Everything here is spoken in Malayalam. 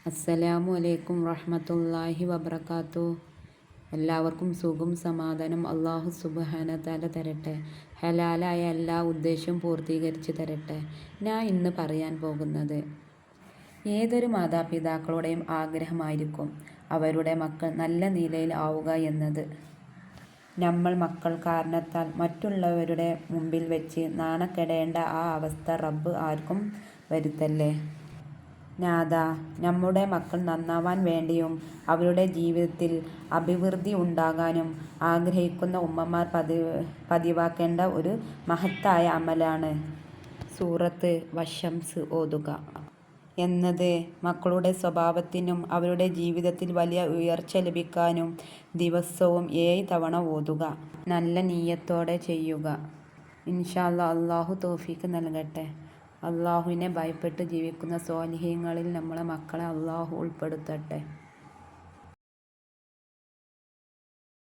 അസ്സലാമു അലൈക്കും റഹ്മത്തുള്ളാഹി വബറകാതുഹു. എല്ലാവർക്കും സുഖം സമാധാനം അള്ളാഹു സുബ്ഹാനഹു തആല തരട്ടെ. ഹലാലായ എല്ലാ ഉദ്ദേശവും പൂർത്തീകരിച്ച് തരട്ടെ. ഞാൻ ഇന്ന് പറയാൻ പോകുന്നത്, ഏതൊരു മാതാപിതാക്കളുടെയും ആഗ്രഹമായിരിക്കും അവരുടെ മക്കൾ നല്ല നിലയിൽ ആവുക എന്നത്. നമ്മൾ മക്കൾ കാരണത്താൽ മറ്റുള്ളവരുടെ മുമ്പിൽ വെച്ച് നാണക്കെടേണ്ട ആ അവസ്ഥ റബ്ബ് ആർക്കും വരുത്തല്ലേ. നാഥാ, നമ്മുടെ മക്കൾ നന്നാവാൻ വേണ്ടിയും അവരുടെ ജീവിതത്തിൽ അഭിവൃദ്ധി ഉണ്ടാകാനും ആഗ്രഹിക്കുന്ന ഉമ്മമാർ പതിവാക്കേണ്ട ഒരു മഹത്തായ അമലാണ് സൂറത്ത് വശംസ് ഓതുക എന്നത്. മക്കളുടെ സ്വഭാവത്തിനും അവരുടെ ജീവിതത്തിൽ വലിയ ഉയർച്ച ലഭിക്കാനും ദിവസവും 7 തവണ ഓതുക. നല്ല നീയത്തോടെ ചെയ്യുക. ഇൻഷാ അല്ലാഹ്. അള്ളാഹു തൗഫീഖ് നൽകട്ടെ. അള്ളാഹുവിനെ ഭയപ്പെട്ട് ജീവിക്കുന്ന സ്വാലിഹീങ്ങളിൽ നമ്മളെ മക്കളെ അള്ളാഹു ഉൾപ്പെടുത്തട്ടെ.